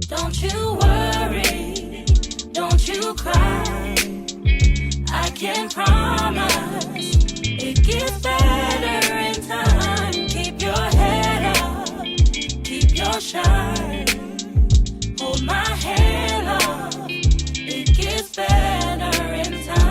Don't you worry, don't you cry. I can promise it gets better in time. Keep your head up, keep your shine. Hold my hand up, it gets better in time.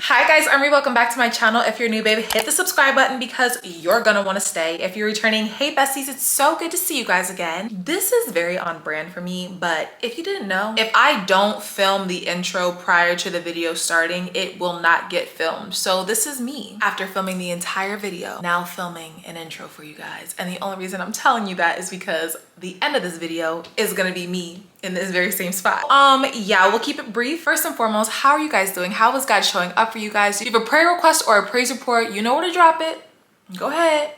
Hi guys, I'm Marie. Welcome back to my channel. If you're new, babe, hit the subscribe button because you're gonna want to stay. If you're returning, hey besties, it's so good to see you guys again. This is very on brand for me, but if you didn't know, if I don't film the intro prior to the video starting, it will not get filmed. So this is me after filming the entire video, now filming an intro for you guys. And the only reason I'm telling you that is because the end of this video is gonna be me in this very same spot. Yeah, we'll keep it brief. First and foremost, how are you guys doing? How is God showing up for you guys? If you have a prayer request or a praise report, you know where to drop it. Go ahead.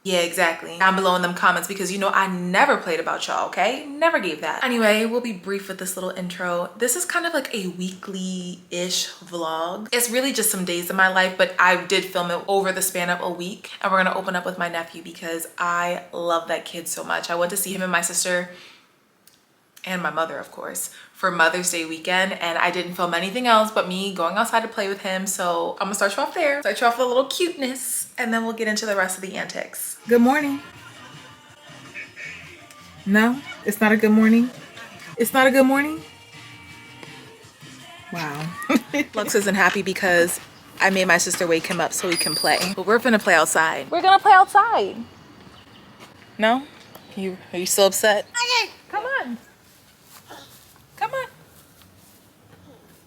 Yeah, exactly. Down below in them comments, because you know I never played about y'all, okay? Never gave that. Anyway, we'll be brief with this little intro. This is kind of like a weekly-ish vlog. It's really just some days in my life, but I did film it over the span of a week. And we're gonna open up with my nephew because I love that kid so much. I went to see him and my sister and my mother, of course, for Mother's Day weekend, and I didn't film anything else but me going outside to play with him. So I'm gonna start you off there. Start you off with a little cuteness, and then we'll get into the rest of the antics. Good morning. No, it's not a good morning. It's not a good morning. Wow. Lux isn't happy because I made my sister wake him up so we can play. But we're gonna play outside. We're gonna play outside. No? Are you still upset? Come on. Come on.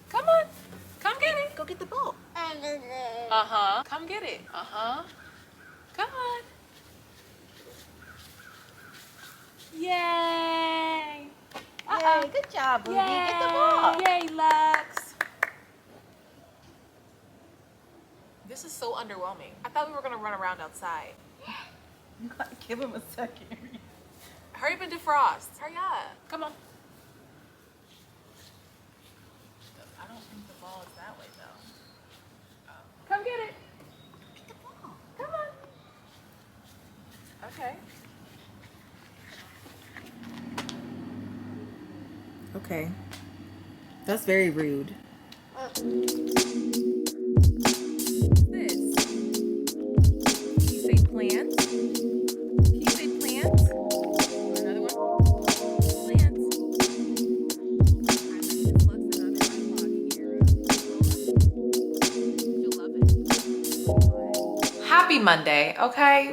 Come on. Come get it. Go get the ball. Uh-huh. Come get it. Uh-huh. Come on. Yay. Yay, good job, Boogie. Yay. Get the ball. Yay, Lux. This is so underwhelming. I thought we were going to run around outside. You gotta give him a second. Hurry up and defrost. Hurry up. Come on. I don't think the ball is that way though. Oh. Come get it. Get the ball. Come on. Okay. Okay. That's very rude. What's this? Can you say plant? Can you say plant? Another one? Plant. I bet this looks another vlog here. You'll love it. Happy Monday, okay?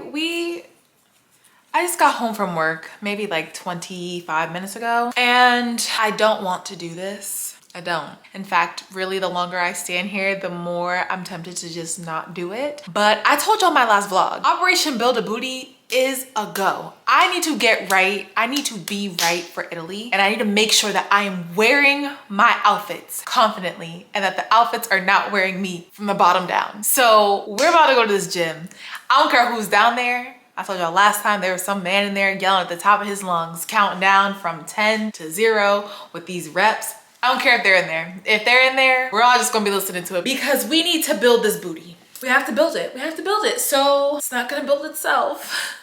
I just got home from work maybe like 25 minutes ago, and I don't want to do this. I don't. In fact, really the longer I stand here, the more I'm tempted to just not do it. But I told y'all in my last vlog, Operation Build a Booty is a go. I need to get right. I need to be right for Italy, and I need to make sure that I am wearing my outfits confidently and that the outfits are not wearing me from the bottom down. So we're about to go to this gym. I don't care who's down there. I told y'all last time there was some man in there yelling at the top of his lungs, counting down from 10 to 0 with these reps. I don't care if they're in there. If they're in there, we're all just gonna be listening to it because we need to build this booty. We have to build it. We have to build it. So it's not gonna build itself.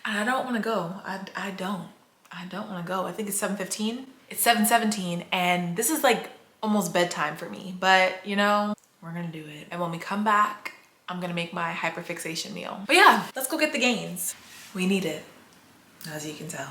And I don't wanna go. I don't wanna go. I think it's 7:15. It's 7:17, and this is like almost bedtime for me. But you know, we're gonna do it. And when we come back, I'm gonna make my hyperfixation meal. But yeah, let's go get the gains. We need it, as you can tell.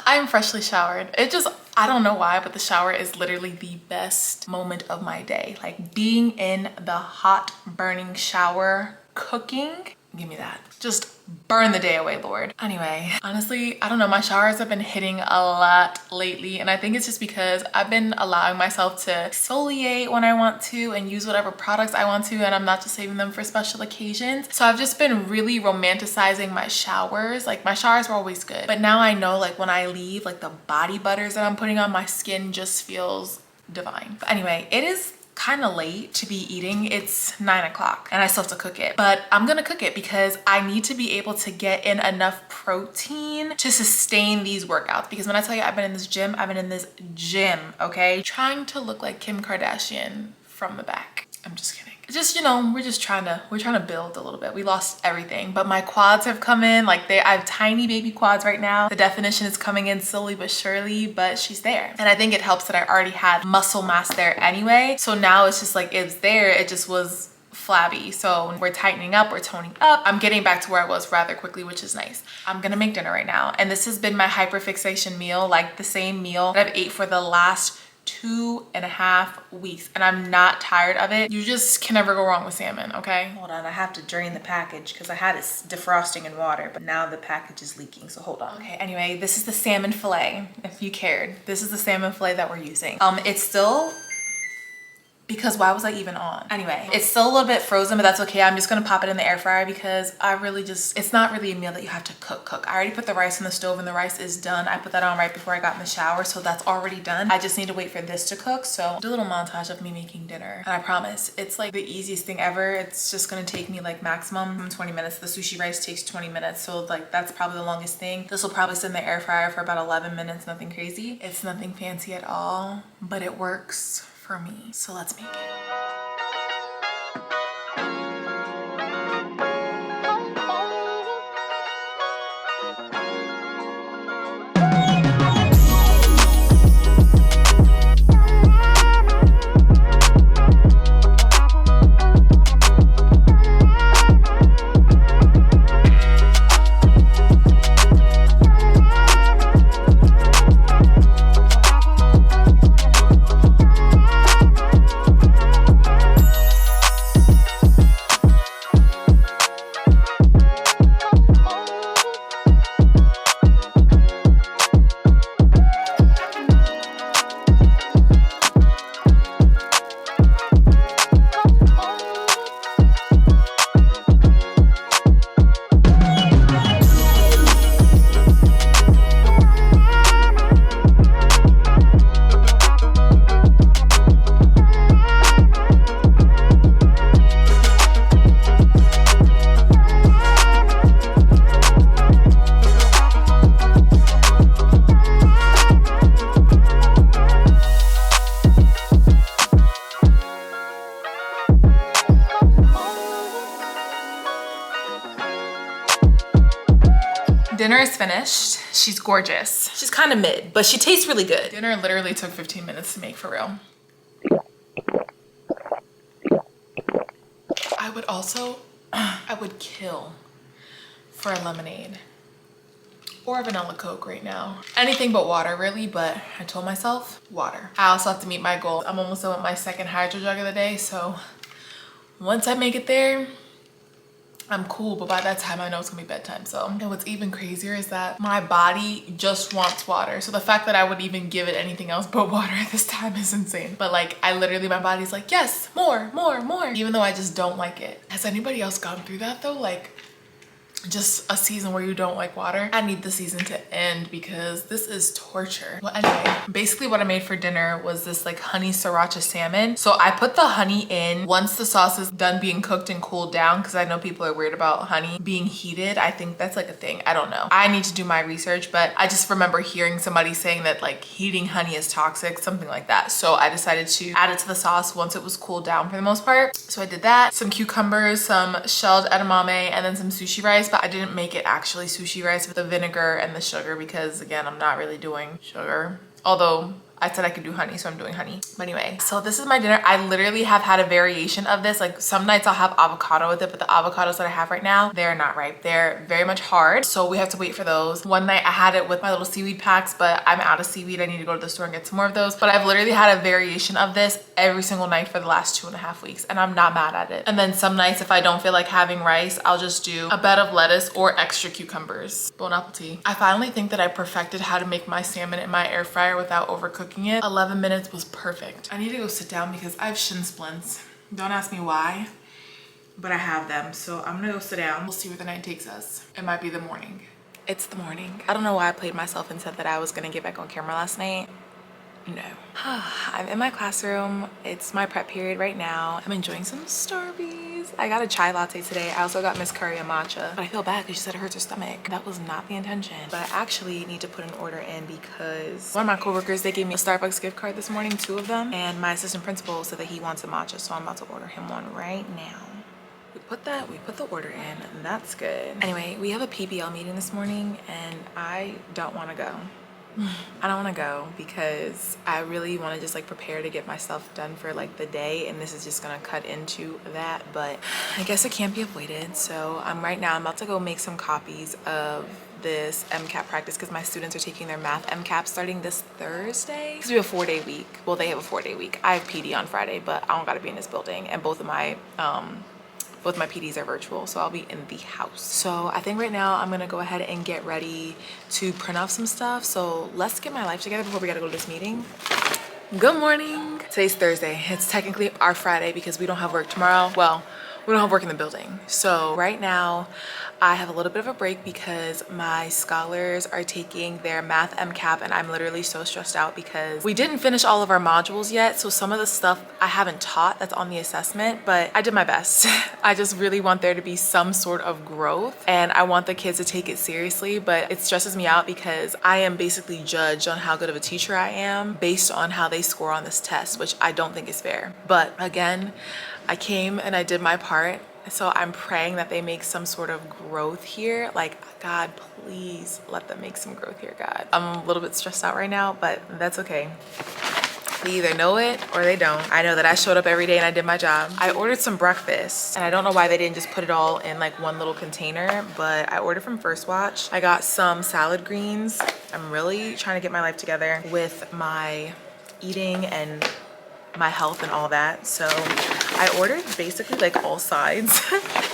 I'm freshly showered. I don't know why, but the shower is literally the best moment of my day. Like being in the hot burning shower, cooking, give me that. Just burn the day away, Lord. Anyway, honestly, I don't know, my showers have been hitting a lot lately, and I think it's just because I've been allowing myself to exfoliate when I want to and use whatever products I want to, and I'm not just saving them for special occasions. So I've just been really romanticizing my showers. Like my showers were always good, but now I know like when I leave, like the body butters that I'm putting on my skin just feels divine. But anyway, it is kind of late to be eating. It's 9 o'clock and I still have to cook it, but I'm gonna cook it because I need to be able to get in enough protein to sustain these workouts. Because when I tell you I've been in this gym, okay, trying to look like Kim Kardashian from the back. I'm just kidding. Just, you know, we're trying to build a little bit. We lost everything, but my quads have come in. Like I have tiny baby quads right now. The definition is coming in slowly but surely, but she's there. And I think it helps that I already had muscle mass there anyway. So now it's just like, it's there. It just was flabby. So we're tightening up, we're toning up. I'm getting back to where I was rather quickly, which is nice. I'm gonna make dinner right now. And this has been my hyperfixation meal, like the same meal that I've ate for the last 2.5 weeks, and I'm not tired of it. You just can never go wrong with salmon, okay? Hold on, I have to drain the package because I had it defrosting in water, but now the package is leaking, so hold on. Okay, anyway, this is the salmon fillet, if you cared. This is the salmon fillet that we're using. It's still, because why was I even on? Anyway, it's still a little bit frozen, but that's okay. I'm just gonna pop it in the air fryer because it's not really a meal that you have to cook. I already put the rice on the stove and the rice is done. I put that on right before I got in the shower, so that's already done. I just need to wait for this to cook. So do a little montage of me making dinner. And I promise, it's like the easiest thing ever. It's just gonna take me like maximum 20 minutes. The sushi rice takes 20 minutes. So like that's probably the longest thing. This will probably sit in the air fryer for about 11 minutes, nothing crazy. It's nothing fancy at all, but it works for me. So let's make it. Dinner is finished. She's gorgeous. She's kind of mid, but she tastes really good. Dinner literally took 15 minutes to make, for real. I would kill for a lemonade or a vanilla Coke right now. Anything but water, really, but I told myself water. I also have to meet my goal. I'm almost done with my second hydro jug of the day, so once I make it there, I'm cool, but by that time I know it's gonna be bedtime. So, and what's even crazier is that my body just wants water. So the fact that I would even give it anything else but water at this time is insane. But like, my body's like, yes, more, even though I just don't like it. Has anybody else gone through that though? Like, just a season where you don't like water. I need the season to end because this is torture. Well, anyway, basically what I made for dinner was this like honey sriracha salmon. So I put the honey in once the sauce is done being cooked and cooled down, because I know people are weird about honey being heated. I think that's like a thing. I don't know. I need to do my research, but I just remember hearing somebody saying that like heating honey is toxic, something like that. So I decided to add it to the sauce once it was cooled down for the most part. So I did that. Some cucumbers, some shelled edamame, and then some sushi rice. But I didn't make it actually sushi rice with the vinegar and the sugar because again, I'm not really doing sugar. Although I said I could do honey, so I'm doing honey. But anyway, so this is my dinner. I literally have had a variation of this. Like some nights I'll have avocado with it, but the avocados that I have right now, they're not ripe. They're very much hard. So we have to wait for those. One night I had it with my little seaweed packs, but I'm out of seaweed. I need to go to the store and get some more of those. But I've literally had a variation of this every single night for the last 2.5 weeks, and I'm not mad at it. And then some nights if I don't feel like having rice, I'll just do a bed of lettuce or extra cucumbers. Bon appetit. I finally think that I perfected how to make my salmon in my air fryer without overcooking it. 11 minutes was perfect. I need to go sit down because I have shin splints. Don't ask me why, but I have them. So I'm gonna go sit down. We'll see where the night takes us. It might be the morning. It's the morning. I don't know why I played myself and said that I was gonna get back on camera last night. No. I'm in my classroom. It's my prep period right now. I'm enjoying some Starbies. I got a chai latte today. I also got Miss Curry a matcha, but I feel bad because she said it hurts her stomach. That was not the intention, but I actually need to put an order in because one of my coworkers, they gave me a Starbucks gift card this morning, 2 of them, and my assistant principal said that he wants a matcha, so I'm about to order him one right now. We put the order in, and that's good. Anyway, we have a PBL meeting this morning and I don't want to go. I don't want to go because I really want to just like prepare to get myself done for like the day, and this is just gonna cut into that, but I guess it can't be avoided. So I'm about to go make some copies of this MCAP practice because my students are taking their math MCAP starting this Thursday. Because we have a 4-day week. Well, they have a 4-day week. I have PD on Friday, but I don't gotta be in this building, and both my PDs are virtual, so I'll be in the house. So I think right now I'm gonna go ahead and get ready to print off some stuff. So let's get my life together before we gotta go to this meeting. Good morning. Today's Thursday. It's technically our Friday because we don't have work tomorrow. Well, we don't have work in the building. So right now I have a little bit of a break because my scholars are taking their math MCAP, and I'm literally so stressed out because we didn't finish all of our modules yet. So some of the stuff I haven't taught that's on the assessment, but I did my best. I just really want there to be some sort of growth, and I want the kids to take it seriously, but it stresses me out because I am basically judged on how good of a teacher I am based on how they score on this test, which I don't think is fair. But again, I came and I did my part. So I'm praying that they make some sort of growth here. Like, God, please let them make some growth here, God. I'm a little bit stressed out right now, but that's okay. They either know it or they don't. I know that I showed up every day and I did my job. I ordered some breakfast, and I don't know why they didn't just put it all in like one little container, but I ordered from First Watch. I got some salad greens. I'm really trying to get my life together with my eating and my health and all that. So I ordered basically like all sides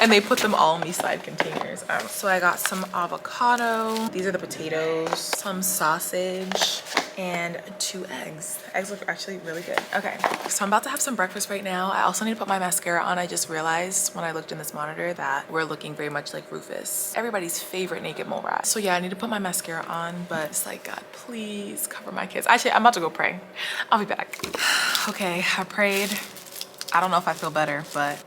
and they put them all in these side containers. So I got some avocado. These are the potatoes, some sausage, and 2 eggs. The eggs look actually really good. Okay, so I'm about to have some breakfast right now. I also need to put my mascara on. I just realized when I looked in this monitor that we're looking very much like Rufus, everybody's favorite naked mole rat. So yeah, I need to put my mascara on, but it's like, God, please cover my kids. Actually, I'm about to go pray. I'll be back. Okay, I prayed. I don't know if I feel better, but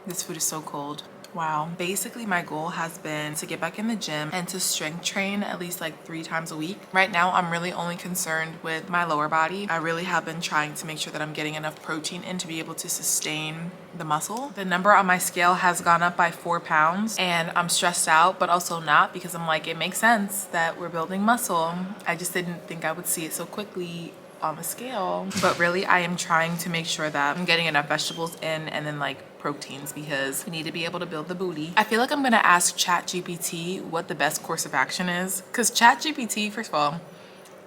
this food is so cold. Wow. Basically, my goal has been to get back in the gym and to strength train at least like 3 times a week. Right now, I'm really only concerned with my lower body. I really have been trying to make sure that I'm getting enough protein in to be able to sustain the muscle. The number on my scale has gone up by 4 pounds, and I'm stressed out, but also not, because I'm like, it makes sense that we're building muscle. I just didn't think I would see it so quickly on the scale. But really, I am trying to make sure that I'm getting enough vegetables in, and then like proteins, because we need to be able to build the booty. I feel like I'm gonna ask ChatGPT what the best course of action is, because ChatGPT, first of all,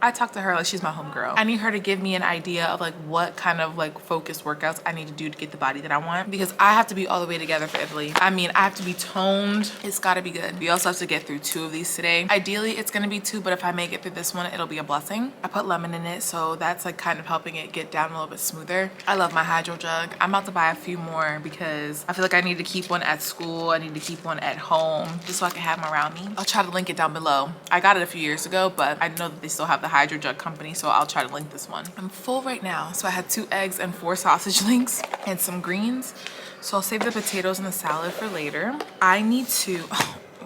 I talked to her like she's my homegirl. I need her to give me an idea of like what kind of like focused workouts I need to do to get the body that I want, because I have to be all the way together for Italy. I mean, I have to be toned. It's gotta be good. We also have to get through 2 of these today. Ideally, it's gonna be 2, but if I make it through this one, it'll be a blessing. I put lemon in it, so that's like kind of helping it get down a little bit smoother. I love my hydro jug. I'm about to buy a few more because I feel like I need to keep one at school. I need to keep one at home just so I can have them around me. I'll try to link it down below. I got it a few years ago, but I know that they still have the hydro jug company, so I'll try to link this one. I'm full right now, so I had 2 eggs and 4 sausage links and some greens, so I'll save the potatoes and the salad for later. I need to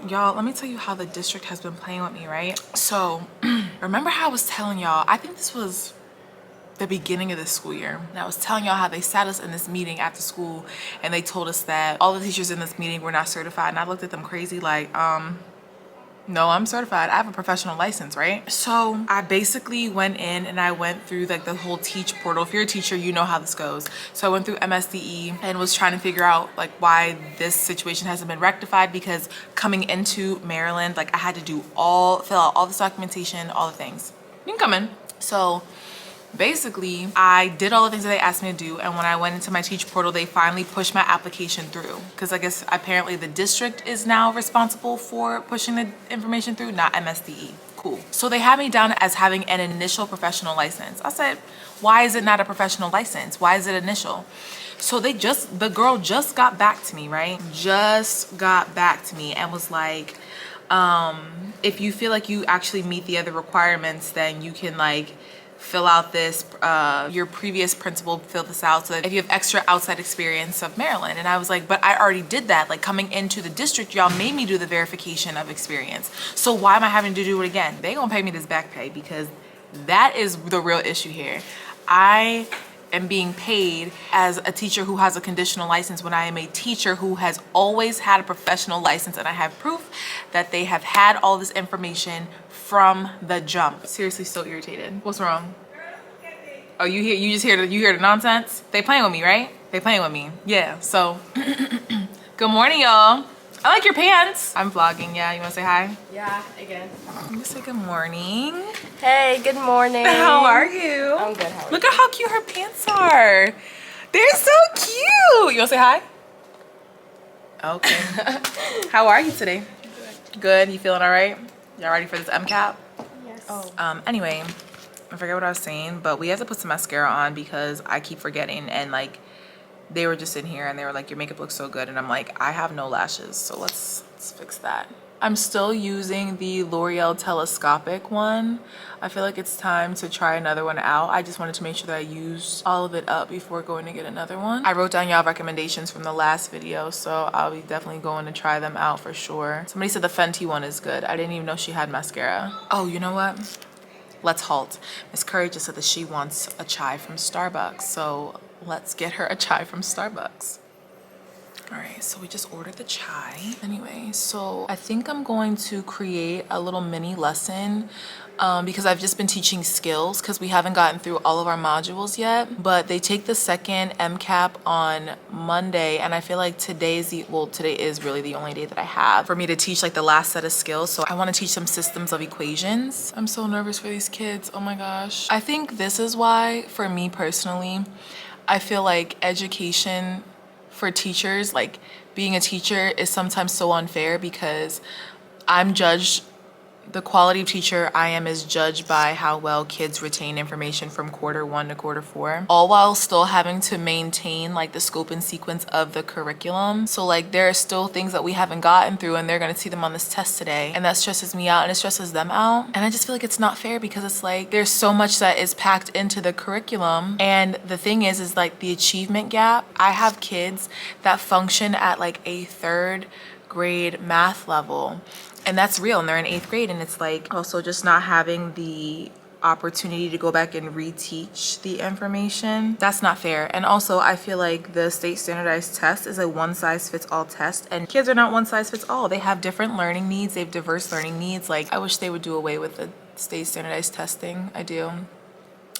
y'all, let me tell you how the district has been playing with me, right? So remember how I was telling y'all, I think this was the beginning of the school year, and I was telling y'all how they sat us in this meeting after school and they told us that all the teachers in this meeting were not certified, and I looked at them crazy like, no, I'm certified. I have a professional license, right? So I basically went in and I went through like the whole teach portal. If you're a teacher, you know how this goes. So I went through MSDE and was trying to figure out like why this situation hasn't been rectified, because coming into Maryland, like I had to fill out all this documentation, all the things. You can come in. So basically, I did all the things that they asked me to do, and when I went into my teach portal, they finally pushed my application through, because I guess apparently the district is now responsible for pushing the information through, not MSDE. Cool. So they had me down as having an initial professional license. I said, why is it not a professional license? Why is it initial? So the girl just got back to me, right? Just got back to me and was like, if you feel like you actually meet the other requirements, then you can like fill out this, your previous principal filled this out, so that if you have extra outside experience of Maryland. And I was like, but I already did that. Like coming into the district, y'all made me do the verification of experience. So why am I having to do it again? They gonna pay me this back pay, because that is the real issue here. I am being paid as a teacher who has a conditional license when I am a teacher who has always had a professional license, and I have proof that they have had all this information from the jump. Seriously, so irritated. What's wrong? Oh, you hear the nonsense? They playing with me, right? They playing with me. Yeah, so good morning, y'all. I like your pants. I'm vlogging, yeah. You wanna say hi? Yeah, again. Let me say good morning. Hey, good morning. How are you? I'm good, how are Look at how cute her pants are. They're so cute. You wanna say hi? Okay. How are you today? Good. Good, you feeling all right? Y'all ready for this MCAP? Yes. Anyway, I forget what I was saying, but we have to put some mascara on because I keep forgetting, and like they were just in here and they were like, your makeup looks so good, and I'm like, I have no lashes, so let's fix that. I'm still using the L'Oreal telescopic one. I feel like it's time to try another one out. I just wanted to make sure that I used all of it up before going to get another one. I wrote down y'all recommendations from the last video, so I'll be definitely going to try them out for sure. Somebody said the Fenty one is good. I didn't even know she had mascara. Oh, you know what? Let's halt. Miss Curry just said that she wants a chai from Starbucks, so let's get her a chai from Starbucks. All right, so we just ordered the chai. Anyway, so I think I'm going to create a little mini lesson because I've just been teaching skills, because we haven't gotten through all of our modules yet, but they take the second MCAP on Monday, and I feel like today is really the only day that I have for me to teach like the last set of skills. So I want to teach them systems of equations. I'm so nervous for these kids. Oh my gosh. I think this is why, for me personally, I feel like education for teachers, like being a teacher, is sometimes so unfair, because I'm judged, the quality of teacher I am is judged by how well kids retain information from quarter 1 to quarter 4, all while still having to maintain like the scope and sequence of the curriculum. So like there are still things that we haven't gotten through, and they're gonna see them on this test today, and that stresses me out and it stresses them out. And I just feel like it's not fair, because it's like there's so much that is packed into the curriculum, and the thing is like the achievement gap. I have kids that function at like a 3rd grade math level, and that's real, and they're in 8th grade, and it's like also just not having the opportunity to go back and reteach the information. That's not fair. And also I feel like the state standardized test is a one-size-fits-all test, and kids are not one-size-fits-all. They have different learning needs. They have diverse learning needs. Like I wish they would do away with the state standardized testing. I do.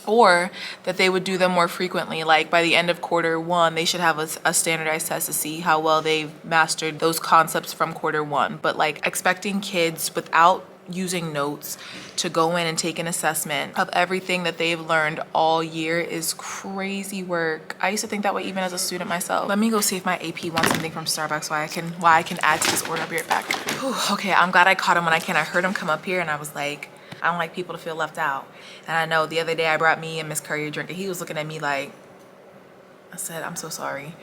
Or that they would do them more frequently. Like by the end of quarter 1, they should have a standardized test to see how well they've mastered those concepts from quarter 1. But like expecting kids without using notes to go in and take an assessment of everything that they've learned all year is crazy work. I used to think that way even as a student myself. Let me go see if my AP wants something from Starbucks why I can add to this order. I'll be right back. Whew, okay, I'm glad I caught him when I can. I heard him come up here and I was like, I don't like people to feel left out. And I know the other day I brought me and Miss Curry a drink and he was looking at me like, I said, I'm so sorry.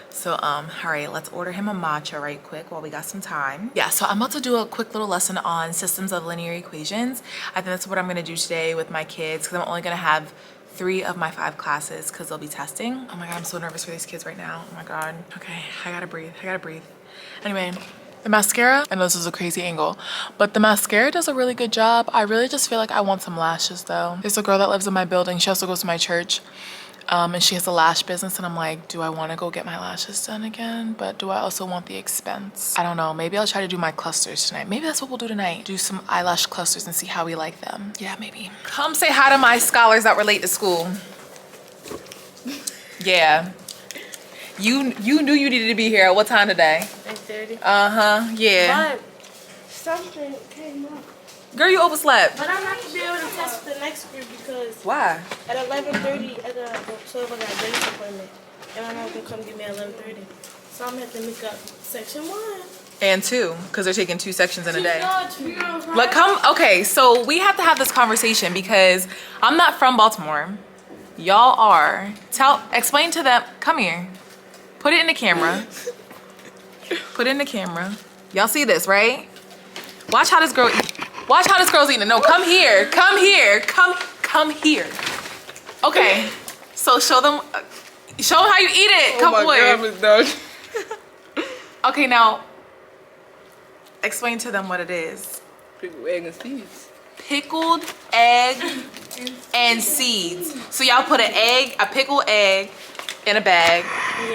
So, all right, let's order him a matcha right quick while we got some time. Yeah, so I'm about to do a quick little lesson on systems of linear equations. I think that's what I'm gonna do today with my kids because I'm only gonna have 3 of my 5 classes because they'll be testing. Oh my God, I'm so nervous for these kids right now. Oh my God. Okay, I gotta breathe. Anyway, the mascara, I know this is a crazy angle, but the mascara does a really good job. I really just feel like I want some lashes though. There's a girl that lives in my building. She also goes to my church. And she has a lash business and I'm like, do I want to go get my lashes done again? But do I also want the expense? I don't know. Maybe I'll try to do my clusters tonight. Maybe that's what we'll do tonight. Do some eyelash clusters and see how we like them. Yeah, maybe. Come say hi to my scholars that were late to school. Yeah. You knew you needed to be here at what time today? 8:30. Uh-huh, yeah. But something came up. Girl, you overslept. But I'm not gonna be able to test the next group because Why? at 11:30 at 12 I got a dentist appointment. And my mom can come get me at 11:30. So I'm gonna have to make up section 1. And 2, because they're taking 2 sections in a day. Like, Like, okay, so we have to have this conversation because I'm not from Baltimore. Y'all are. Explain to them, come here. Put it in the camera. Put it in the camera. Y'all see this, right? Watch how this girl eat. Watch how this girl's eating. No, come here. Come here. Come here. Okay. So show them how you eat it. Come on. Okay, now explain to them what it is. Pickled egg and seeds. Pickled egg and seeds. So y'all put a pickled egg in a bag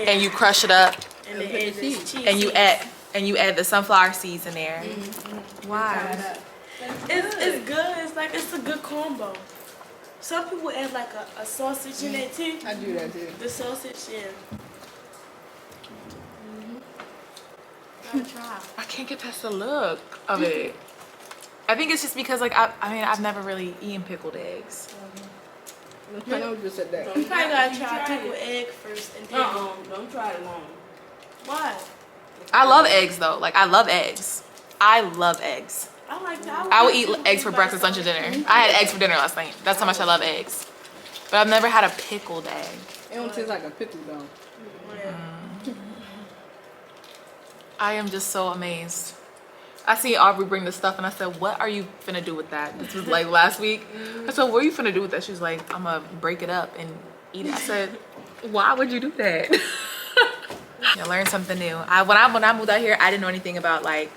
and you crush it up and then add this cheese. and you add the sunflower seeds in there. Why? It's good. It's a good combo. Some people add like a sausage in it too. I do that too. The sausage, yeah. I can't get past the look of it. I think it's just because like I've never really eaten pickled eggs. I know you just said that. You probably gotta try pickled egg first and then. Don't try it long. Why? I love eggs though. Like I love eggs. I love eggs. I like that. I would eat eggs for breakfast, lunch, and dinner. I had eggs for dinner last night. That's how much I love eggs. But I've never had a pickled egg. It don't taste like a pickle though. I am just so amazed. I seen Aubrey bring the stuff and I said, what are you finna do with that? This was like last week. I said, what are you finna do with that? She was like, I'm gonna break it up and eat it. I said, why would you do that? You learn something new. When I moved out here, I didn't know anything about like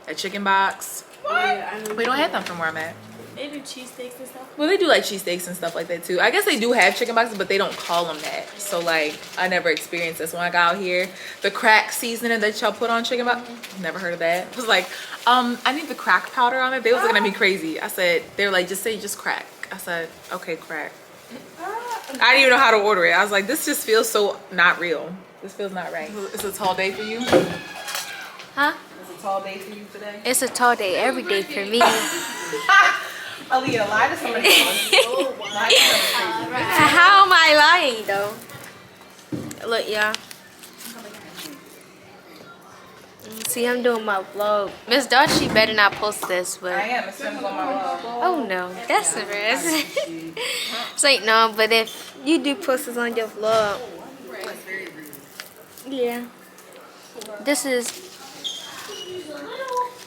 a chicken box. We don't have them from where I'm at. They do cheesesteaks and stuff. Well, they do like cheesesteaks and stuff like that too. I guess they do have chicken boxes, but they don't call them that. So like, I never experienced this when I got out here. The crack seasoning that y'all put on chicken box, never heard of that. It was like, I need the crack powder on it. They was looking at me crazy. I said, they were like, just crack. I said, okay, crack. I didn't even know how to order it. I was like, this just feels so not real. This feels not right. It's a tall day for you? Huh? It's a tall day for you today? It's a tall day every day for me. Aaliyah, lie to somebody. How am I lying though? Look, y'all. See, I'm doing my vlog. Miss Dodgy better not post this, but I am. It's gonna go on my vlog. oh no, that's embarrassing. It's like no, but if you do post this on your vlog, yeah. This is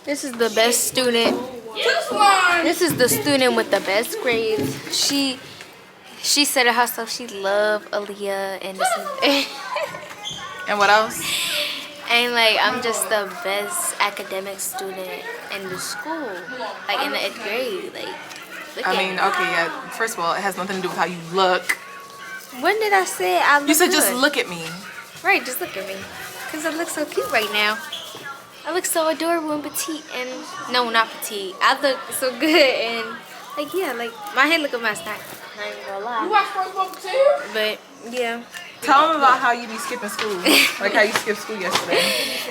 the best student. This is the student with the best grades. She said it herself. She loved Aaliyah and this is, And what else? and like I'm just the best academic student in the school, like in the 8th grade. Like, look I at mean, me. okay, yeah. First of all, it has nothing to do with how you look. When did I say I look You said just good? look at me. Right, just look at me, cause I look so cute right now. I look so adorable and petite, and no, not petite. I look so good and like yeah, like my hair look a mess. Not even gonna lie. You watch SpongeBob too? But yeah, Tell them about how you be skipping school. Like how you skipped school yesterday.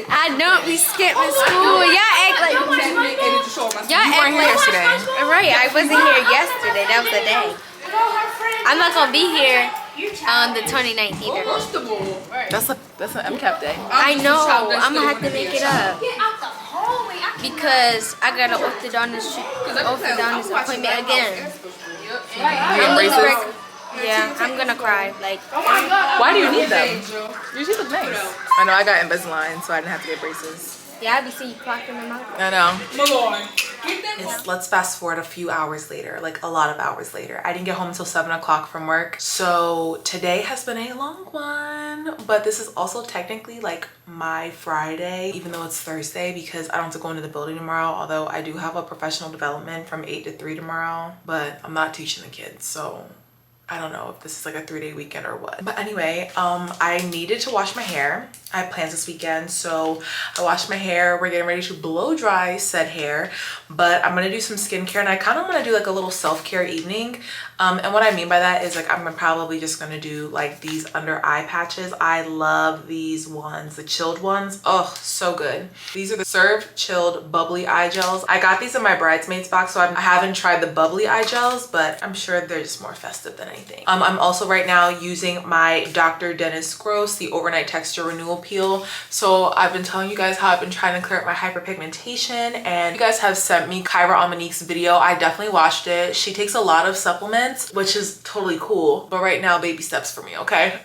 I don't be skipping school. Y'all act like You weren't here like yesterday. right. I wasn't here yesterday. That was the day. I'm not gonna be here on the 29th either. First of all, That's an MCAP day. I know. I'm gonna have to make it up because I got an orthodontist appointment again. You get braces? Yeah, I'm gonna cry. Like, Why do you need them? Your teeth look nice. I know I got Invisalign, so I didn't have to get braces. yeah, I be seeing you clocking them out. I know. Let's fast forward a few hours later, like a lot of hours later. I didn't get home until 7 o'clock from work. So today has been a long one, but this is also technically like my Friday, even though it's Thursday, because I don't have to go into the building tomorrow. Although I do have a professional development from 8 to 3 tomorrow, but I'm not teaching the kids. So I don't know if this is like a 3-day weekend or what. But anyway, I needed to wash my hair. I have plans this weekend, so I washed my hair. We're getting ready to blow dry said hair, but I'm gonna do some skincare, and I kind of want to do like a little self-care evening. And what I mean by that is like I'm probably just gonna do like these under eye patches. I love these ones, the chilled ones. Oh, so good. These are the Serve Chilled Bubbly Eye Gels. I got these in my Bridesmaids box, so I haven't tried the bubbly eye gels, but I'm sure they're just more festive than anything. I'm also right now using my Dr. Dennis Gross, the Overnight Texture Renewal Peel. So I've been telling you guys how I've been trying to clear up my hyperpigmentation, and you guys have sent me Kyra on Monique's video. I definitely watched it. She takes a lot of supplements, which is totally cool, but right now baby steps for me, okay?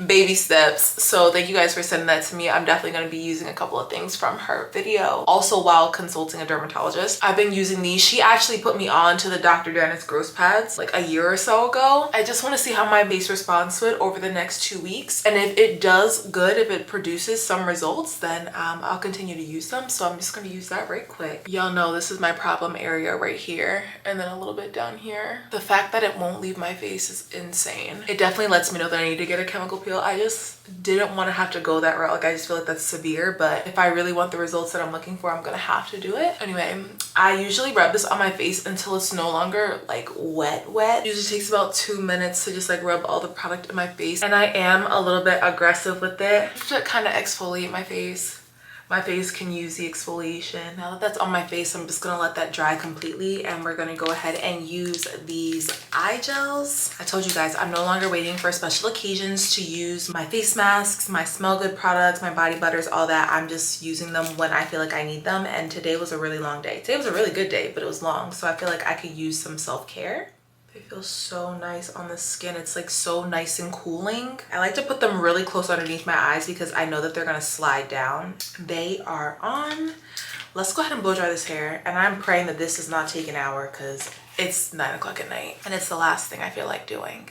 Baby steps. So thank you guys for sending that to me. I'm definitely going to be using a couple of things from her video. Also, while consulting a dermatologist, I've been using these. She actually put me on to the Dr. Dennis Gross pads like a year or so ago. I just want to see how my base responds to it over the next 2 weeks, and if it does good, if it produces some results, then I'll continue to use them. So I'm just going to use that right quick. Y'all know this is my problem area right here, and then a little bit down here. The fact that it won't leave my face is insane. It definitely lets me know that I need to get a chemical peel. I just didn't want to have to go that route. Like, I just feel like that's severe, but if I really want the results that I'm looking for, I'm gonna have to do it. Anyway, I usually rub this on my face until it's no longer like wet. It usually takes about 2 minutes to just like rub all the product in my face, and I am a little bit aggressive with it to kind of exfoliate my face. My face can use the exfoliation. Now that that's on my face, I'm just gonna let that dry completely, and we're gonna go ahead and use these eye gels. I told you guys, I'm no longer waiting for special occasions to use my face masks, my smell good products, my body butters, all that. I'm just using them when I feel like I need them, and today was a really long day. Today was a really good day, but it was long, so I feel like I could use some self-care. They feel so nice on the skin. It's like so nice and cooling. I like to put them really close underneath my eyes because I know that they're gonna slide down. They are on. Let's go ahead and blow dry this hair, and I'm praying that this does not take an hour because it's 9 o'clock at night and it's the last thing I feel like doing.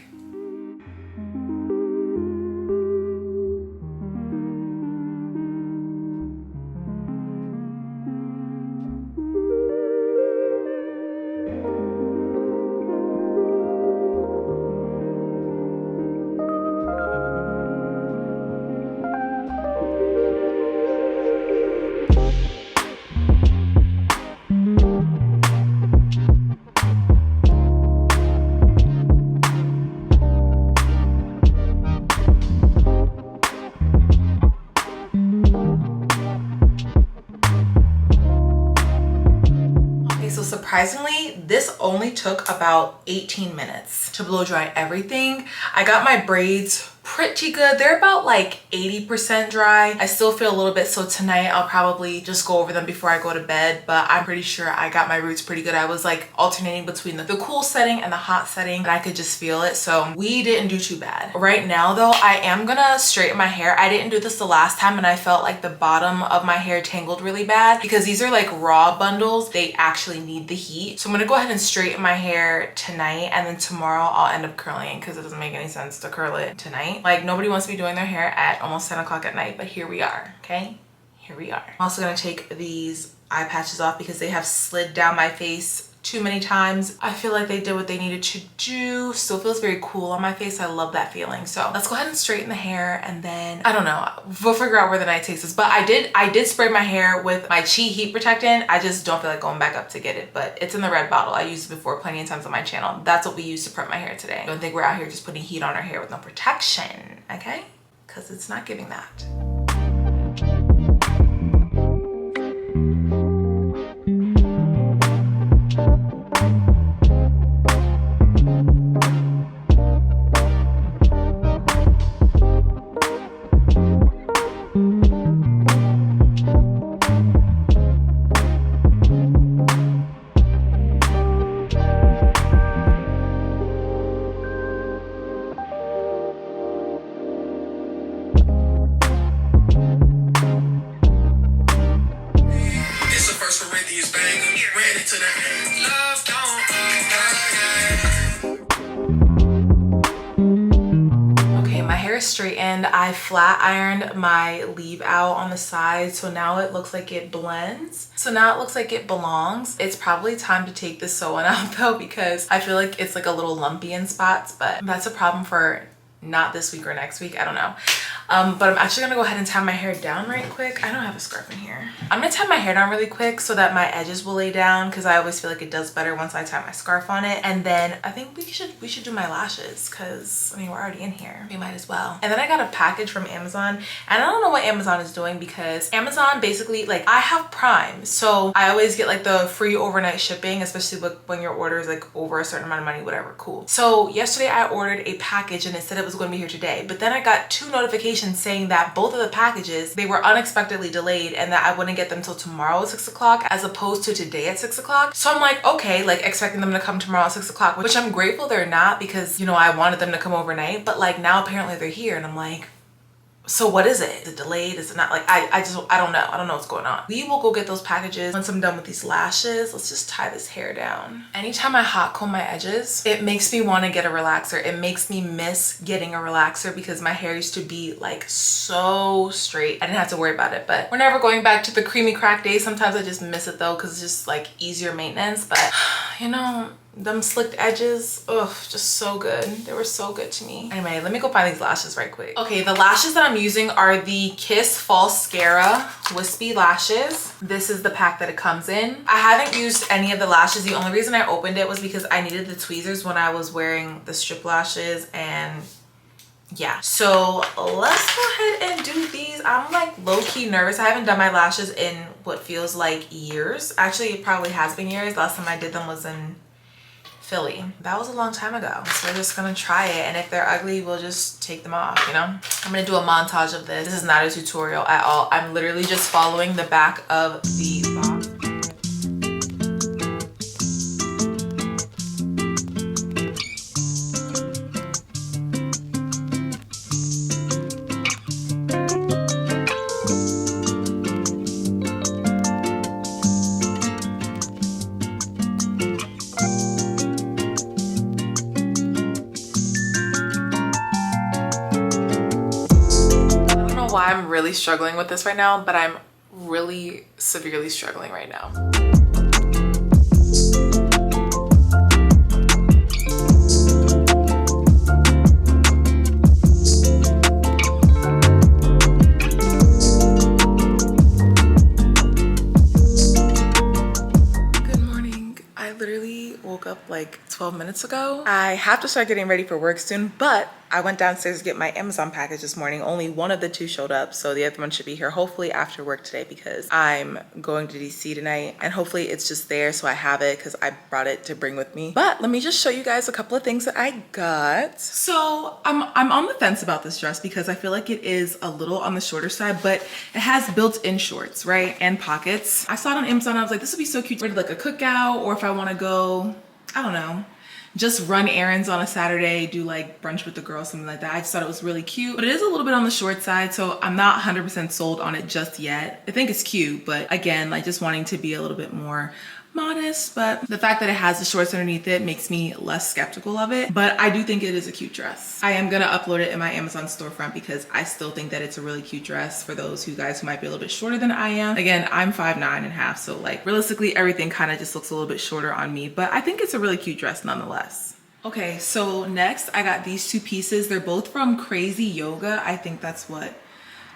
Surprisingly, this only took about 18 minutes to blow dry everything. I got my braids pretty good. They're about like 80% dry. I still feel a little bit, so tonight I'll probably just go over them before I go to bed, but I'm pretty sure I got my roots pretty good. I was like alternating between the cool setting and the hot setting, and I could just feel it, so we didn't do too bad. Right now though, I am gonna straighten my hair. I didn't do this the last time, and I felt like the bottom of my hair tangled really bad because these are like raw bundles. They actually need the heat. So I'm gonna go ahead and straighten my hair tonight, and then tomorrow I'll end up curling because it doesn't make any sense to curl it tonight. Like, nobody wants to be doing their hair at almost 10 o'clock at night, but here we are, okay? Here we are. I'm also gonna take these eye patches off because they have slid down my face too many times. I feel like they did what they needed to do. Still feels very cool on my face. I love that feeling. So let's go ahead and straighten the hair, and then I don't know, we'll figure out where the night takes us. But I did spray my hair with my Chi heat protectant. I just don't feel like going back up to get it, but it's in the red bottle. I used it before plenty of times on my channel. That's what we use to prep my hair today. Don't think we're out here just putting heat on our hair with no protection, okay? Because it's not giving that. Straightened. I flat ironed my leave out on the side, so now it looks like it blends. So now it looks like it belongs. It's probably time to take this sew-in out though, because I feel like it's like a little lumpy in spots, but that's a problem for not this week or next week, I don't know. But I'm actually gonna go ahead and tie my hair down right quick. I don't have a scarf in here. I'm gonna tie my hair down really quick so that my edges will lay down, because I always feel like it does better once I tie my scarf on it. And then I think we should do my lashes, because I mean, we're already in here, we might as well. And then I got a package from Amazon, and I don't know what Amazon is doing, because Amazon basically, like, I have Prime, so I always get like the free overnight shipping, especially when your order is like over a certain amount of money, whatever, cool. So yesterday I ordered a package and it said it was going to be here today, but then I got 2 notifications saying that both of the packages, they were unexpectedly delayed and that I wouldn't get them till tomorrow at 6 o'clock as opposed to today at 6 o'clock. So I'm like, okay, like expecting them to come tomorrow at 6 o'clock, which I'm grateful they're not, because, you know, I wanted them to come overnight, but like now apparently they're here, and I'm like, so what is it? Is it delayed? Is it not? Like, I don't know. I don't know what's going on. We will go get those packages once I'm done with these lashes. Let's just tie this hair down. Anytime I hot comb my edges, it makes me want to get a relaxer. It makes me miss getting a relaxer, because my hair used to be like so straight. I didn't have to worry about it, but we're never going back to the creamy crack days. Sometimes I just miss it though, because it's just like easier maintenance. But you know, them slicked edges, ugh, just so good. They were so good to me. Anyway, let me go find these lashes right quick. Okay, the lashes that I'm using are the Kiss Falscara Wispy Lashes. This is the pack that it comes in. I haven't used any of the lashes. The only reason I opened it was because I needed the tweezers when I was wearing the strip lashes, and yeah. So let's go ahead and do these. I'm like low-key nervous. I haven't done my lashes in what feels like years. Actually, it probably has been years. Last time I did them was in Philly. That was a long time ago. So we're just gonna try it, and if they're ugly, we'll just take them off, you know? I'm gonna do a montage of this. This is not a tutorial at all. I'm literally just following the back of the box. Why I'm really struggling with this right now, but I'm really severely struggling right now. Good morning. I literally woke up like 12 minutes ago. I have to start getting ready for work soon, but I went downstairs to get my Amazon package this morning. Only one of the 2 showed up, so the other one should be here hopefully after work today, because I'm going to DC tonight, and hopefully it's just there so I have it, because I brought it to bring with me. But let me just show you guys a couple of things that I got. So I'm on the fence about this dress, because I feel like it is a little on the shorter side, but it has built-in shorts, right, and pockets. I saw it on Amazon. I was like, this would be so cute for like a cookout, or if I want to go, I don't know, just run errands on a Saturday, do like brunch with the girls, something like that. I just thought it was really cute, but it is a little bit on the short side, so I'm not 100% sold on it just yet. I think it's cute, but again, like just wanting to be a little bit more modest, but the fact that it has the shorts underneath it makes me less skeptical of it. But I do think it is a cute dress. I am gonna upload it in my Amazon storefront because I still think that it's a really cute dress for those who guys who might be a little bit shorter than I am. Again, I'm 5'9.5", so like realistically everything kind of just looks a little bit shorter on me, but I think it's a really cute dress nonetheless. Okay, so next I got these two pieces. They're both from Crazy Yoga. I think that's what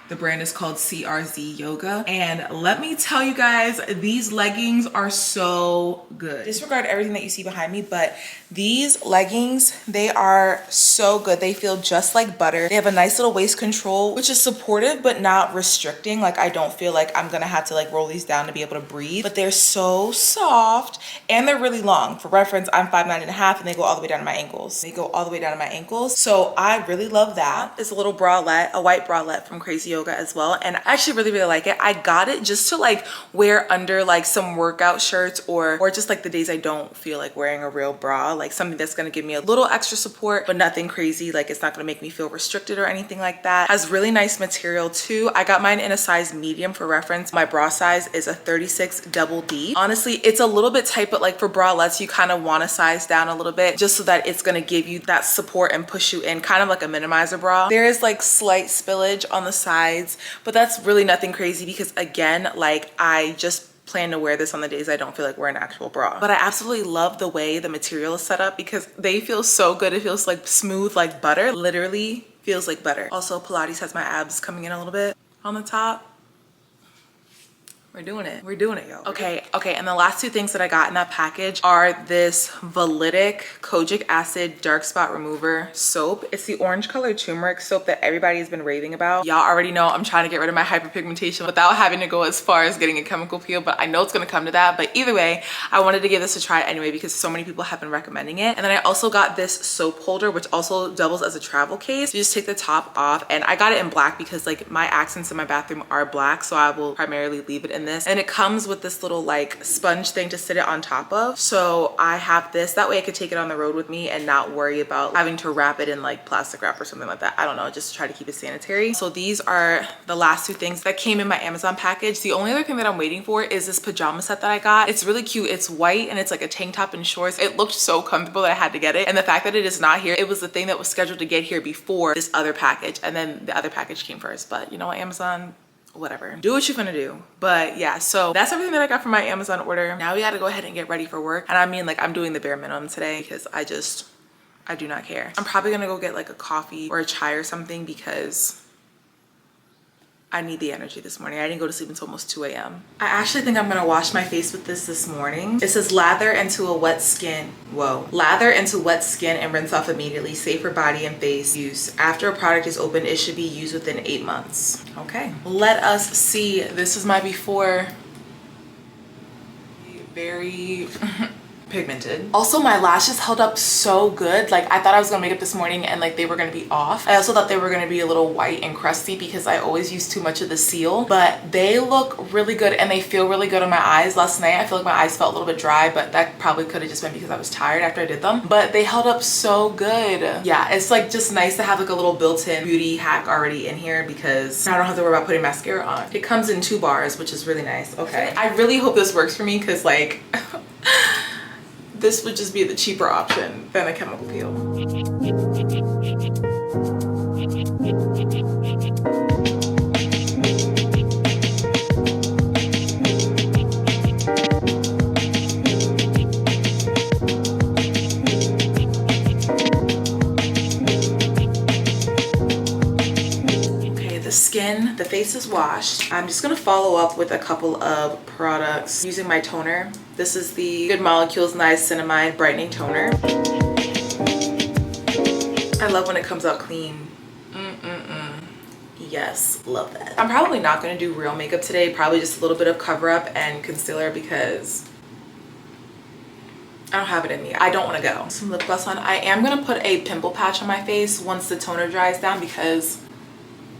the brand is, called CRZ Yoga. And let me tell you guys, these leggings are so good. Disregard everything that you see behind me, but these leggings, they are so good. They feel just like butter. They have a nice little waist control, which is supportive, but not restricting. Like I don't feel like I'm gonna have to like roll these down to be able to breathe, but they're so soft and they're really long. For reference, I'm 5'9.5" and they go all the way down to my ankles. They go all the way down to my ankles. So I really love that. It's a little bralette, a white bralette from Crazy Yoga as well, and I actually really like it. I got it just to like wear under like some workout shirts or just like the days I don't feel like wearing a real bra, like something that's going to give me a little extra support but nothing crazy. Like it's not going to make me feel restricted or anything like that. Has really nice material too. I got mine in a size medium. For reference, my bra size is a 36 double D. Honestly, it's a little bit tight, but like for bralettes you kind of want to size down a little bit just so that it's going to give you that support and push you in, kind of like a minimizer bra. There is like slight spillage on the sides, but that's really nothing crazy because again, like I just plan to wear this on the days I don't feel like wearing an actual bra. But I absolutely love the way the material is set up because they feel so good. It feels like smooth like butter. Literally feels like butter. Also, Pilates has my abs coming in a little bit on the top. We're doing it, y'all. Okay, and the last two things that I got in that package are this Validic Kojic Acid Dark Spot Remover soap. It's the orange colored turmeric soap that everybody has been raving about. Y'all already know I'm trying to get rid of my hyperpigmentation without having to go as far as getting a chemical peel, but I know it's gonna come to that. But either way, I wanted to give this a try anyway because so many people have been recommending it. And then I also got this soap holder, which also doubles as a travel case. You just take the top off, and I got it in black because like my accents in my bathroom are black, so I will primarily leave it in this. And it comes with this little like sponge thing to sit it on top of. So I have this, that way I could take it on the road with me and not worry about having to wrap it in like plastic wrap or something like that. I don't know, just to try to keep it sanitary. So these are the last two things that came in my Amazon package. The only other thing that I'm waiting for is this pajama set that I got. It's really cute. It's white and it's like a tank top and shorts. It looked so comfortable that I had to get it. And the fact that it is not here, it was the thing that was scheduled to get here before this other package, and then the other package came first. But you know what, Amazon, whatever, do what you're gonna do. But yeah, so that's everything that I got from my Amazon order. Now we gotta go ahead and get ready for work, and I mean like I'm doing the bare minimum today because I do not care. I'm probably gonna go get like a coffee or a chai or something because I need the energy this morning. I didn't go to sleep until almost 2 a.m. I actually think I'm gonna wash my face with this morning. It says lather into a wet skin. Whoa. Lather into wet skin and rinse off immediately. Safe for body and face use. After a product is opened, it should be used within 8 months. Okay. Let us see. This is my before. Very pigmented. Also, my lashes held up so good. Like I thought I was gonna make up this morning and like they were gonna be off. I also thought they were gonna be a little white and crusty because I always use too much of the seal, but they look really good and they feel really good on my eyes. Last night I feel like my eyes felt a little bit dry, but that probably could have just been because I was tired after I did them, but they held up so good. Yeah, it's like just nice to have like a little built-in beauty hack already in here because I don't have to worry about putting mascara on. It comes in 2 bars, which is really nice. Okay, I really hope this works for me because like this would just be the cheaper option than a chemical peel. Okay, the face is washed. I'm just gonna follow up with a couple of products using my toner. This is the Good Molecules Niacinamide Brightening Toner. I love when it comes out clean. Yes, love that. I'm probably not gonna do real makeup today. Probably just a little bit of cover up and concealer because I don't have it in me. I don't wanna go. Some lip gloss on. I am gonna put a pimple patch on my face once the toner dries down because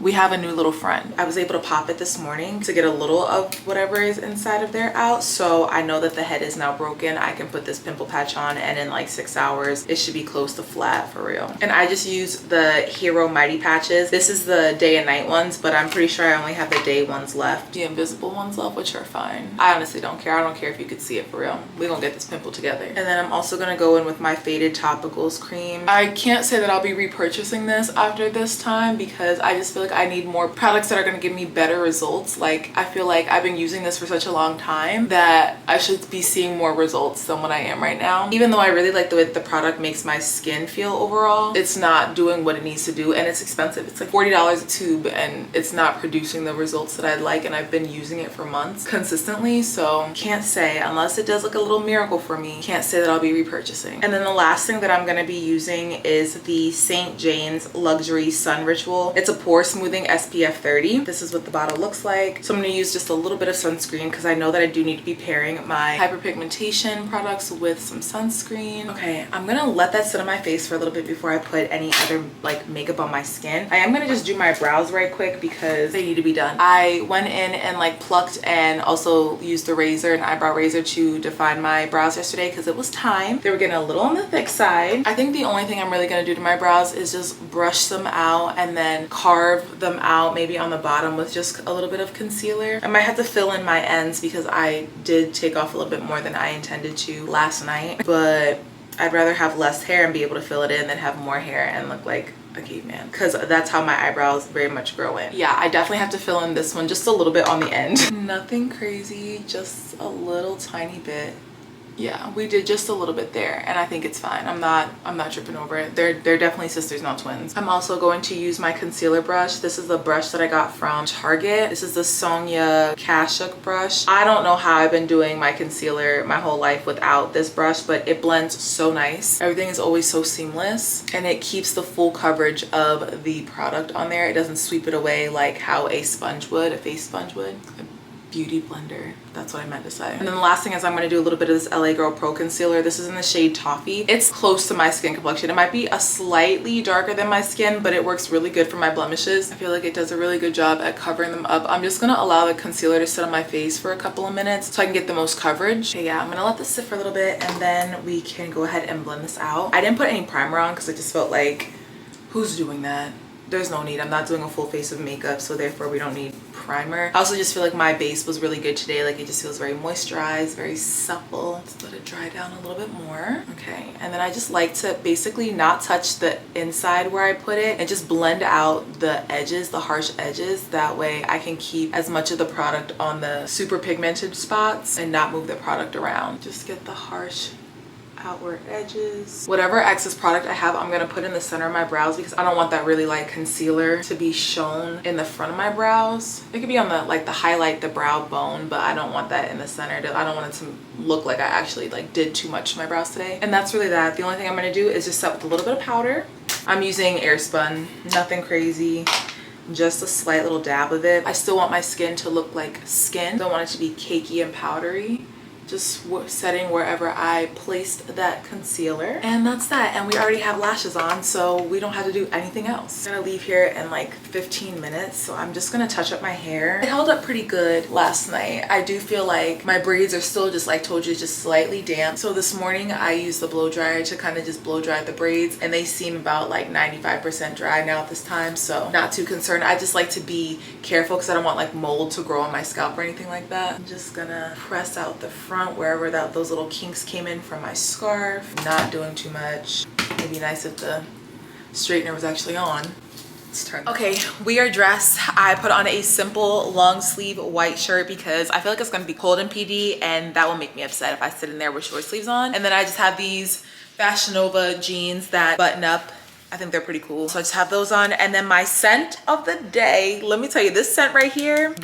we have a new little friend. I was able to pop it this morning to get a little of whatever is inside of there out. So I know that the head is now broken. I can put this pimple patch on and in like 6 hours, it should be close to flat for real. And I just use the Hero Mighty patches. This is the day and night ones, but I'm pretty sure I only have the day ones left. The invisible ones left, which are fine. I honestly don't care. I don't care if you could see it for real. We're gonna get this pimple together. And then I'm also gonna go in with my Faded Topicals cream. I can't say that I'll be repurchasing this after this time because I just feel like I need more products that are going to give me better results. Like I feel like I've been using this for such a long time that I should be seeing more results than what I am right now. Even though I really like the way the product makes my skin feel overall, it's not doing what it needs to do, and it's expensive. It's like $40 a tube and it's not producing the results that I'd like, and I've been using it for months consistently, so can't say, unless it does like a little miracle for me, can't say that I'll be repurchasing. And then the last thing that I'm going to be using is the St. Jane's Luxury Sun Ritual. It's a pore smoothing SPF 30. This is what the bottle looks like. So I'm going to use just a little bit of sunscreen because I know that I do need to be pairing my hyperpigmentation products with some sunscreen. Okay, I'm going to let that sit on my face for a little bit before I put any other like makeup on my skin. I am going to just do my brows right quick because they need to be done. I went in and like plucked and also used the razor, an eyebrow razor, to define my brows yesterday because it was time. They were getting a little on the thick side. I think the only thing I'm really going to do to my brows is just brush them out and then carve them out maybe on the bottom with just a little bit of concealer. I might have to fill in my ends because I did take off a little bit more than I intended to last night, but I'd rather have less hair and be able to fill it in than have more hair and look like a caveman, because that's how my eyebrows very much grow in. Yeah, I definitely have to fill in this one just a little bit on the end. Nothing crazy, just a little tiny bit. Yeah, we did just a little bit there and I think it's fine. I'm not tripping over it. They're definitely sisters, not twins. I'm also going to use my concealer brush. This is the brush that I got from Target. This is the Sonia Kashuk brush. I don't know how I've been doing my concealer my whole life without this brush, but it blends so nice. Everything is always so seamless and it keeps the full coverage of the product on there. It doesn't sweep it away like how a sponge would, a face sponge would. Beauty blender, that's what I meant to say. And then the last thing is I'm going to do a little bit of this LA Girl Pro Concealer. This is in the shade Toffee. It's close to my skin complexion. It might be a slightly darker than my skin, but it works really good for my blemishes. I feel like it does a really good job at covering them up. I'm just going to allow the concealer to sit on my face for a couple of minutes so I can get the most coverage. Okay, yeah, I'm going to let this sit for a little bit and then we can go ahead and blend this out. I didn't put any primer on because I just felt like, who's doing that? There's no need. I'm not doing a full face of makeup, so therefore we don't need primer. I also just feel like my base was really good today. Like it just feels very moisturized, very supple. Let's let it dry down a little bit more. Okay, and then I just like to basically not touch the inside where I put it and just blend out the edges, the harsh edges. That way I can keep as much of the product on the super pigmented spots and not move the product around. Just get the harsh outward edges. Whatever excess product I have, I'm gonna put in the center of my brows because I don't want that really like concealer to be shown in the front of my brows. It could be on the like the highlight, the brow bone, but I don't want that in the center. I don't want it to look like I actually like did too much to my brows today. And that's really that. The only thing I'm gonna do is just set with a little bit of powder. I'm using Airspun, nothing crazy. Just a slight little dab of it. I still want my skin to look like skin. Don't want it to be cakey and powdery. Just setting wherever I placed that concealer, and that's that. And we already have lashes on, so we don't have to do anything else. I'm gonna leave here in like 15 minutes, so I'm just gonna touch up my hair. It held up pretty good last night. I do feel like my braids are still, just like told you, just slightly damp. So this morning I used the blow dryer to kind of just blow dry the braids, and they seem about like 95% dry now at this time, so not too concerned. I just like to be careful because I don't want like mold to grow on my scalp or anything like that. I'm just gonna press out the front wherever those little kinks came in from my scarf. Not doing too much. It'd be nice if the straightener was actually on. Let's turn. Okay, we are dressed. I put on a simple long sleeve white shirt because I feel like it's gonna be cold in PD and that will make me upset if I sit in there with short sleeves on. And then I just have these Fashion Nova jeans that button up. I think they're pretty cool. So I just have those on. And then my scent of the day, let me tell you, this scent right here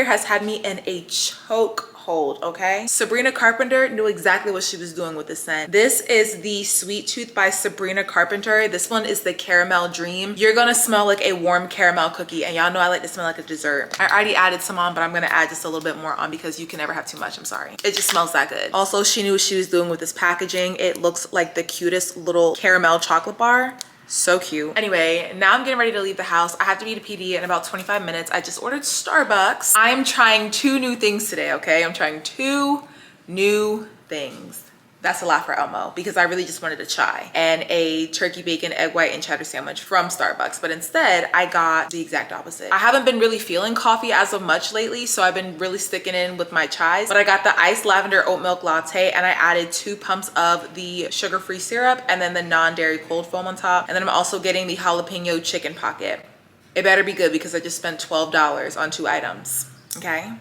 has had me in a choke hold, okay? Sabrina Carpenter knew exactly what she was doing with this scent. This is the Sweet Tooth by Sabrina Carpenter. This one is the Caramel Dream. You're gonna smell like a warm caramel cookie, and y'all know I like to smell like a dessert. I already added some on, but I'm gonna add just a little bit more on because you can never have too much, I'm sorry. It just smells that good. Also, she knew what she was doing with this packaging. It looks like the cutest little caramel chocolate bar. So cute. Anyway, now I'm getting ready to leave the house. I have to be to PD in about 25 minutes. I just ordered Starbucks. I'm trying 2 new things today, okay? I'm trying 2 new things. That's a lot for Elmo because I really just wanted a chai and a turkey bacon, egg white, and cheddar sandwich from Starbucks. But instead, I got the exact opposite. I haven't been really feeling coffee as of much lately, so I've been really sticking in with my chais. But I got the iced lavender oat milk latte and I added 2 pumps of the sugar-free syrup and then the non-dairy cold foam on top. And then I'm also getting the jalapeno chicken pocket. It better be good because I just spent $12 on 2 items, okay?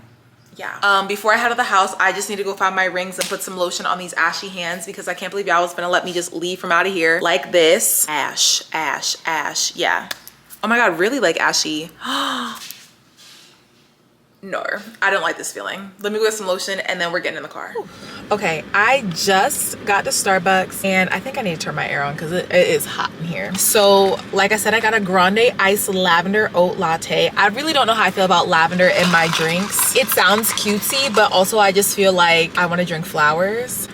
Yeah. Before I head out of the house, I just need to go find my rings and put some lotion on these ashy hands because I can't believe y'all was gonna let me just leave from out of here like this. Ash, ash, ash. Yeah. Oh my God, really like ashy. No, I don't like this feeling. Let me go get some lotion and then we're getting in the car. Okay, I just got to Starbucks and I think I need to turn my air on because it is hot in here. So like I said, I got a grande iced lavender oat latte. I really don't know how I feel about lavender in my drinks. It sounds cutesy, but also I just feel like I want to drink flowers.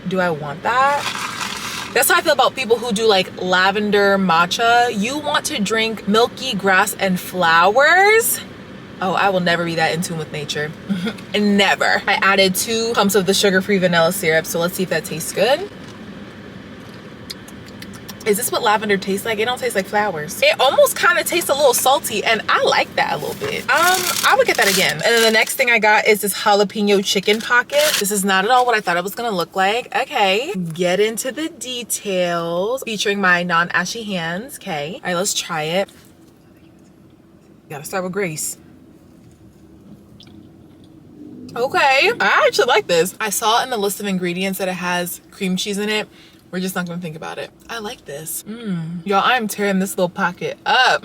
Do I want that? That's how I feel about people who do like lavender matcha. You want to drink milky grass and flowers? Oh, I will never be that in tune with nature. Never. I added 2 pumps of the sugar-free vanilla syrup, so let's see if that tastes good. Is this what lavender tastes like? It don't taste like flowers. It almost kind of tastes a little salty, and I like that a little bit. I would get that again. And then the next thing I got is this jalapeno chicken pocket. This is not at all what I thought it was gonna look like. Okay, get into the details. Featuring my non-ashy hands, okay. All right, let's try it. Gotta start with grace. Okay, I actually like this. I saw in the list of ingredients that it has cream cheese in it. We're just not gonna think about it. I like this. Y'all, I'm tearing this little pocket up.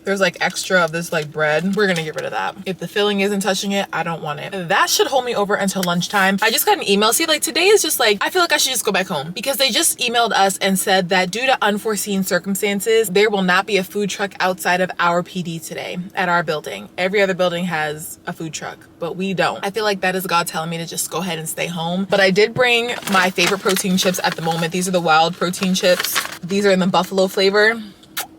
There's like extra of this like bread. We're gonna get rid of that. If the filling isn't touching it, I don't want it. That should hold me over until lunchtime. I just got an email. See, like today is just like, I feel like I should just go back home because they just emailed us and said that due to unforeseen circumstances, there will not be a food truck outside of our PD today at our building. Every other building has a food truck, but we don't. I feel like that is God telling me to just go ahead and stay home. But I did bring my favorite protein chips at the moment. These are the wild protein chips. These are in the buffalo flavor.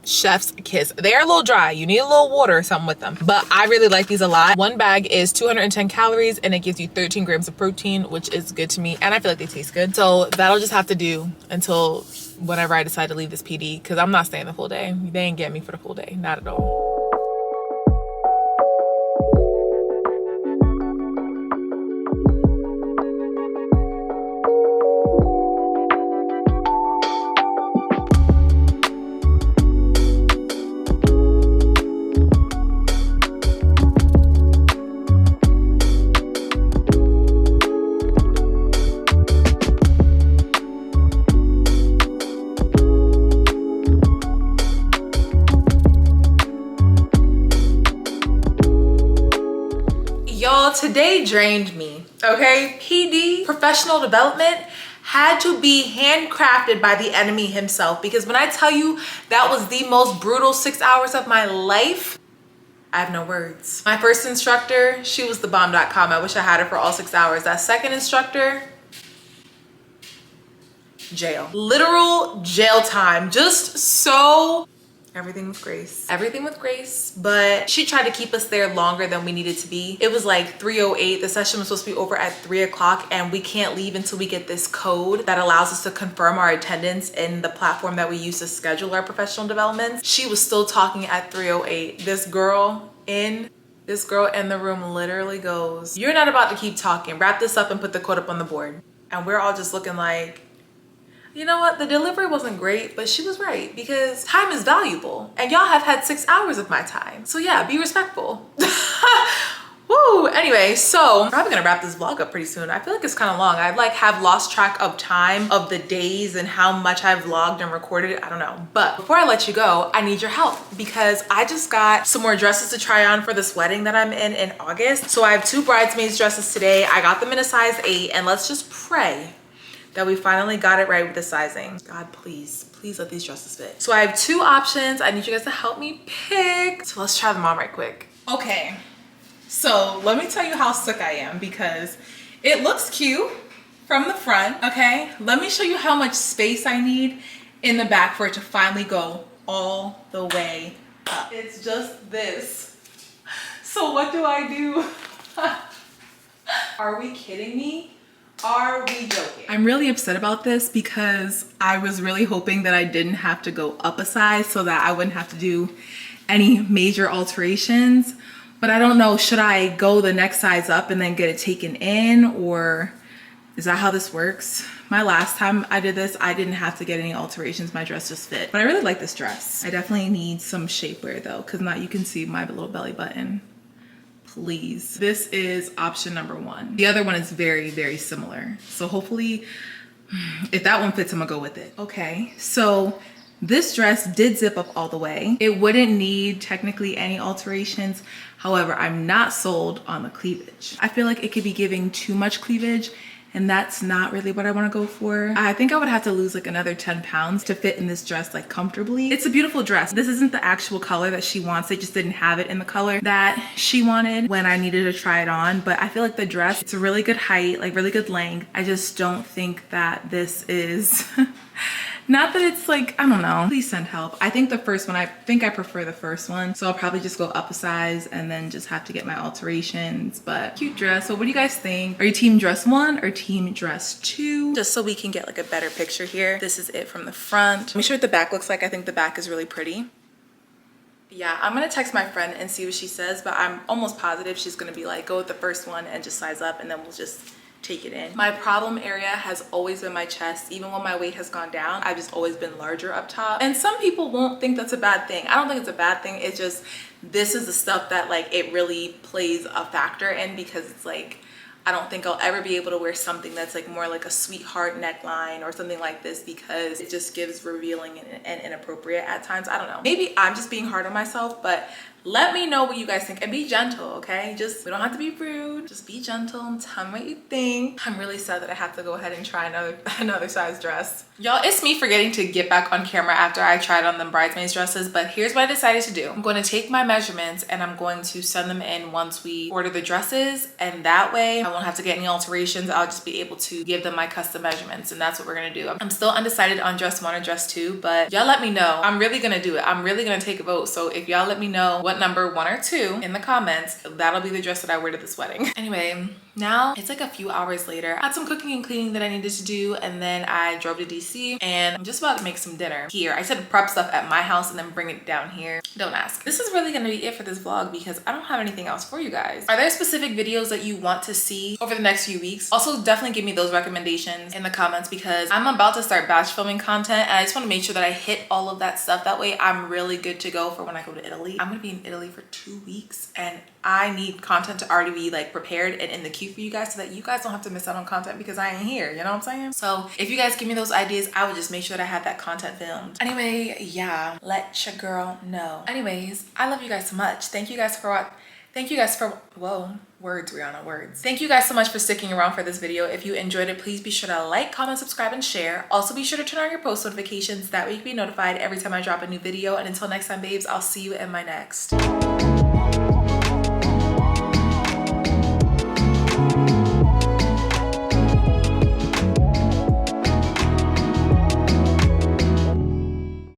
Chef's kiss. They are a little dry. You need a little water or something with them, but I really like these a lot. One bag is 210 calories and it gives you 13 grams of protein, which is good to me, and I feel like they taste good. So that'll just have to do until whenever I decide to leave this PD because I'm not staying the full day. They ain't getting me for the full day, not at all. Today drained me, okay? PD, professional development, had to be handcrafted by the enemy himself because when I tell you that was the most brutal 6 hours of my life, I have no words. My first instructor, she was the bomb.com. I wish I had her for all 6 hours. That second instructor, jail. Literal jail time. Just so... Everything with grace. Everything with grace, but she tried to keep us there longer than we needed to be. It was like 3:08. The session was supposed to be over at 3 o'clock and we can't leave until we get this code that allows us to confirm our attendance in the platform that we use to schedule our professional developments. She was still talking at 3:08. This girl in the room literally goes, "You're not about to keep talking. Wrap this up and put the code up on the board." And we're all just looking like, you know what? The delivery wasn't great, but she was right because time is valuable and y'all have had 6 hours of my time. So yeah, be respectful. Woo! Anyway, so I'm probably gonna wrap this vlog up pretty soon. I feel like it's kind of long. I like have lost track of time of the days and how much I've vlogged and recorded. I don't know. But before I let you go, I need your help because I just got some more dresses to try on for this wedding that I'm in August. So I have 2 bridesmaids dresses today. I got them in a size 8 and let's just pray that we finally got it right with the sizing. God, please let these dresses fit. So I have 2 options. I need you guys to help me pick. So let's try them on right quick. Okay, so let me tell you how sick I am because it looks cute from the front, okay? Let me show you how much space I need in the back for it to finally go all the way up. It's just this. So what do I do? Are we kidding me? Are we joking? I'm really upset about this because I was really hoping that I didn't have to go up a size so that I wouldn't have to do any major alterations. But I don't know, should I go the next size up and then get it taken in, or is that how this works? My last time I did this, I didn't have to get any alterations. My dress just fit. But I really like this dress. I definitely need some shapewear though, because now you can see my little belly button. Please. This is option number 1. The other one is very, very similar. So hopefully, if that one fits, I'm gonna go with it. Okay, so this dress did zip up all the way. It wouldn't need technically any alterations. However, I'm not sold on the cleavage. I feel like it could be giving too much cleavage, and that's not really what I want to go for. I think I would have to lose like another 10 pounds to fit in this dress like comfortably. It's a beautiful dress. This isn't the actual color that she wants. They just didn't have it in the color that she wanted when I needed to try it on. But I feel like the dress, it's a really good height, like really good length. I just don't think that this is not that it's like, I don't know. Please send help. I think the first one, I think I prefer the first one. So I'll probably just go up a size and then just have to get my alterations. But cute dress. So what do you guys think? Are you team dress 1 or team dress 2? Just so we can get like a better picture here. This is it from the front. Let me show what the back looks like. I think the back is really pretty. Yeah, I'm gonna text my friend and see what she says, but I'm almost positive she's gonna be like, go with the first one and just size up, and then we'll just take it in. My problem area has always been my chest. Even when my weight has gone down, I've just always been larger up top. And some people won't think that's a bad thing. I don't think it's a bad thing. It's just, this is the stuff that like it really plays a factor in, because it's like, I don't think I'll ever be able to wear something that's like more like a sweetheart neckline or something like this, because it just gives revealing and inappropriate at times. I don't know. Maybe I'm just being hard on myself, but let me know what you guys think, and be gentle, okay? Just, we don't have to be rude. Just be gentle and tell me what you think. I'm really sad that I have to go ahead and try another size dress. Y'all, it's me forgetting to get back on camera after I tried on them bridesmaids dresses, but here's what I decided to do. I'm going to take my measurements and I'm going to send them in once we order the dresses, and that way I won't have to get any alterations. I'll just be able to give them my custom measurements, and that's what we're gonna do. I'm still undecided on dress 1 or dress 2, but y'all let me know. I'm really gonna do it. I'm really gonna take a vote. So if y'all let me know what number 1 or 2 in the comments, that'll be the dress that I wear to this wedding. Anyway, now it's like a few hours later. I had some cooking and cleaning that I needed to do, and then I drove to DC, and I'm just about to make some dinner here. I said prep stuff at my house and then bring it down here. Don't ask. This is really gonna be it for this vlog because I don't have anything else for you guys. Are there specific videos that you want to see over the next few weeks? Also, definitely give me those recommendations in the comments, because I'm about to start batch filming content, and I just want to make sure that I hit all of that stuff. That way I'm really good to go for when I go to Italy. I'm gonna be in Italy for 2 weeks, and I need content to already be like prepared and in the queue for you guys, so that you guys don't have to miss out on content because I ain't here, you know what I'm saying? So if you guys give me those ideas, I would just make sure that I have that content filmed. Anyway, yeah, let your girl know. Anyways, I love you guys so much. Thank you guys for whoa, words, Rihanna, words. Thank you guys so much for sticking around for this video. If you enjoyed it, please be sure to like, comment, subscribe, and share. Also be sure to turn on your post notifications. That way you can be notified every time I drop a new video. And until next time, babes, I'll see you in my next.